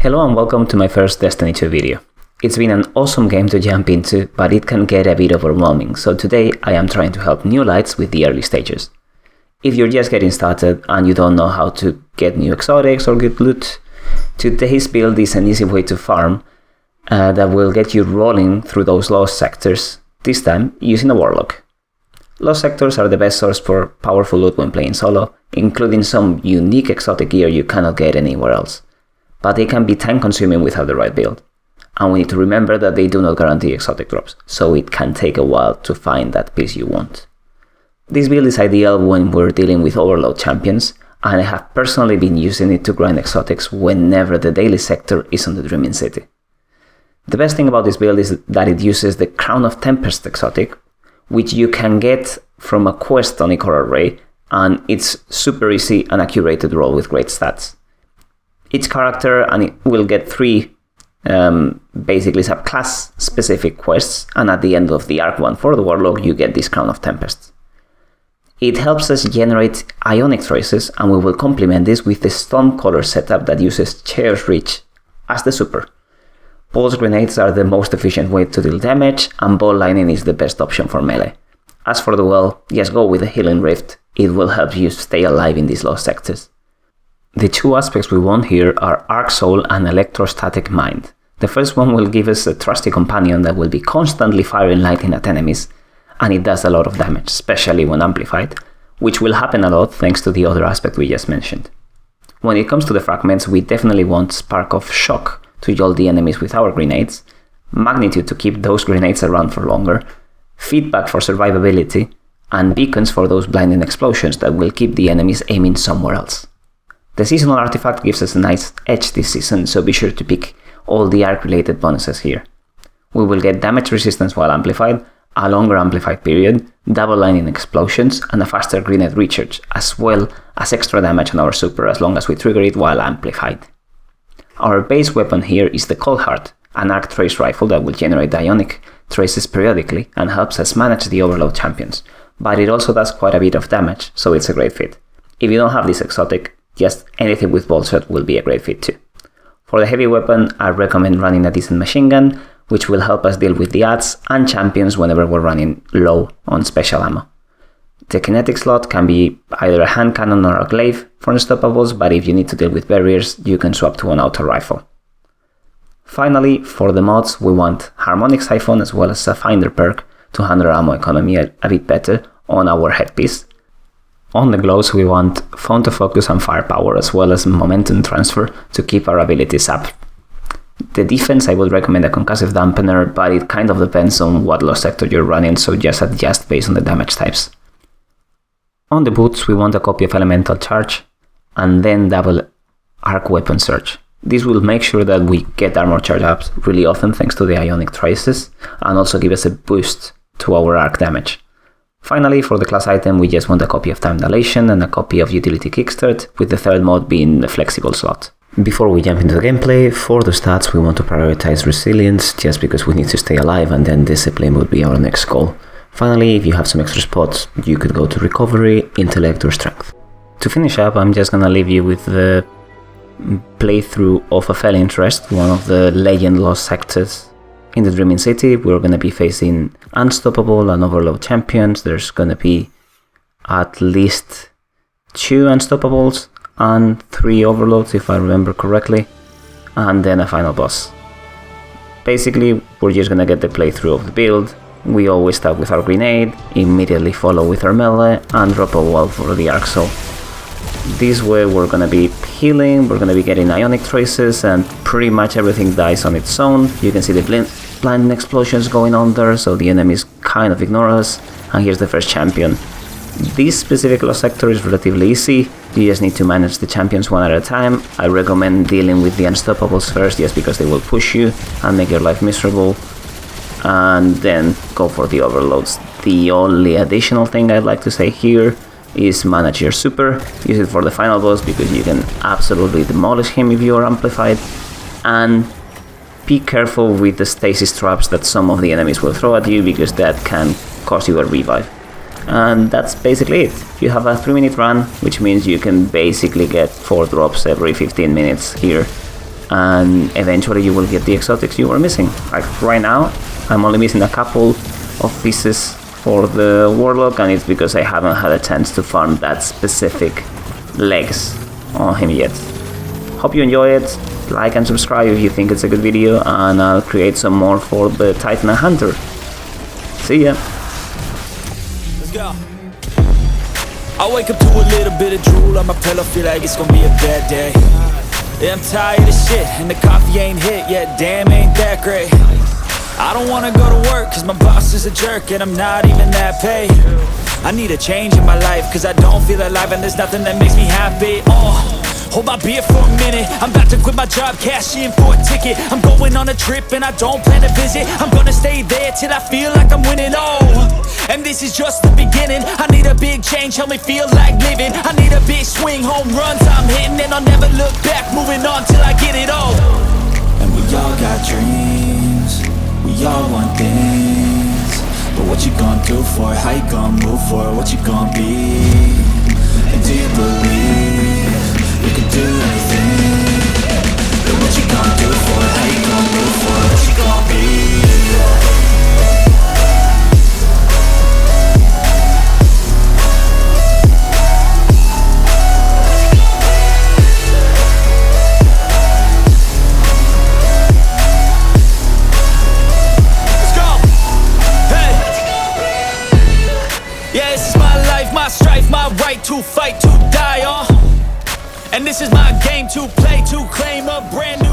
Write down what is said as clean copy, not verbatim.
Hello and welcome to my first Destiny 2 video. It's been an awesome game to jump into, but it can get a bit overwhelming, so today I am trying to help new lights with the early stages. If you're just getting started and you don't know how to get new exotics or get loot, today's build is an easy way to farm that will get you rolling through those lost sectors, this time using a Warlock. Lost sectors are the best source for powerful loot when playing solo, including some unique exotic gear you cannot get anywhere else. But they can be time consuming without the right build. And we need to remember that they do not guarantee exotic drops, so it can take a while to find that piece you want. This build is ideal when we're dealing with overload champions, and I have personally been using it to grind exotics whenever the daily sector is on the Dreaming City. The best thing about this build is that it uses the Crown of Tempests exotic, which you can get from a quest on Ikora Ray, and it's super easy and a curated role with great stats. Each character will get 3 basically subclass specific quests, and at the end of the arc 1 for the Warlock you get this Crown of Tempests. It helps us generate ionic traces, and we will complement this with the Storm Color setup that uses Chaos Reach as the super. Pulse grenades are the most efficient way to deal damage, and ball lightning is the best option for melee. As for the well, just go with the Healing Rift, it will help you stay alive in these lost sectors. The 2 aspects we want here are Arc Soul and Electrostatic Mind. The first one will give us a trusty companion that will be constantly firing lightning at enemies, and it does a lot of damage, especially when amplified, which will happen a lot thanks to the other aspect we just mentioned. When it comes to the fragments, we definitely want Spark of Shock to jolt the enemies with our grenades, Magnitude to keep those grenades around for longer, Feedback for survivability, and Beacons for those blinding explosions that will keep the enemies aiming somewhere else. The seasonal artifact gives us a nice edge this season, so be sure to pick all the arc related bonuses here. We will get damage resistance while amplified, a longer amplified period, double lightning explosions, and a faster grenade recharge, as well as extra damage on our super as long as we trigger it while amplified. Our base weapon here is the Cold Heart, an arc trace rifle that will generate ionic traces periodically and helps us manage the overload champions, but it also does quite a bit of damage, so it's a great fit. If you don't have this exotic, just anything with bolt shot will be a great fit too. For the heavy weapon, I recommend running a decent machine gun, which will help us deal with the adds and champions whenever we're running low on special ammo. The kinetic slot can be either a hand cannon or a glaive for unstoppables, but if you need to deal with barriers, you can swap to an auto rifle. Finally, for the mods, we want Harmonic Siphon as well as a Finder perk to handle ammo economy a bit better on our headpiece. On the gloves, we want Font of Focus and Firepower as well as Momentum Transfer to keep our abilities up. The defense, I would recommend a Concussive Dampener, but it kind of depends on what lost sector you're running, so just adjust based on the damage types. On the boots, we want a copy of Elemental Charge and then double Arc Weapon Surge. This will make sure that we get armor charge ups really often thanks to the ionic traces, and also give us a boost to our arc damage. Finally, for the class item, we just want a copy of Time Dilation and a copy of Utility Kickstart, with the third mod being the flexible slot. Before we jump into the gameplay, for the stats we want to prioritize Resilience, just because we need to stay alive, and then Discipline would be our next goal. Finally, if you have some extra spots, you could go to Recovery, Intellect or Strength. To finish up, I'm just gonna leave you with the playthrough of a Fell Interest, one of the legend lost sectors. In the Dreaming City, we're going to be facing Unstoppable and Overload champions. There's going to be at least 2 Unstoppables and 3 Overloads, if I remember correctly, and then a final boss. Basically, we're just going to get the playthrough of the build. We always start with our grenade, immediately follow with our melee, and drop a wall for the arc soul. This way we're going to be healing, we're going to be getting ionic traces, and pretty much everything dies on its own. You can see the blinding explosions going on there, so the enemies kind of ignore us. And here's the first champion. This specific lost sector is relatively easy, you just need to manage the champions one at a time. I recommend dealing with the Unstoppables first, just because they will push you and make your life miserable, and then go for the overloads. The only additional thing I'd like to say here is manage your super, use it for the final boss because you can absolutely demolish him if you are amplified, and be careful with the stasis traps that some of the enemies will throw at you because that can cause you a revive. And that's basically it. You have a 3-minute run, which means you can basically get 4 drops every 15 minutes here. and eventually you will get the exotics you were missing. Like right now, I'm only missing a couple of pieces for the Warlock, and it's because I haven't had a chance to farm that specific legs on him yet. Hope you enjoy it. Like and subscribe if you think it's a good video, and I'll create some more for the Titan and Hunter. See ya! Let's go. I wake up to a little bit of drool on my pillow, feel like it's gonna be a bad day. Yeah, I'm tired of shit, and the coffee ain't hit yet, damn ain't that great. I don't wanna go to work, cause my boss is a jerk, and I'm not even that paid. I need a change in my life, cause I don't feel alive, and there's nothing that makes me happy. Hold my beer for a minute, I'm about to quit my job, cash in for a ticket. I'm going on a trip and I don't plan to visit. I'm gonna stay there till I feel like I'm winning, and this is just the beginning. I need a big change, help me feel like living. I need a big swing, home runs I'm hitting, and I'll never look back, moving on till I get it all. And we all got dreams, we all want things, but what you gonna do for it? How you gonna move for it? What you gonna be? And do you believe you can do anything? But what you gonna do for it? How you gonna move for it? What you gonna be? Let's go! Hey! Yeah, this is my life, my strife, my right to fight, to die on. And this is my game to play, to claim a brand new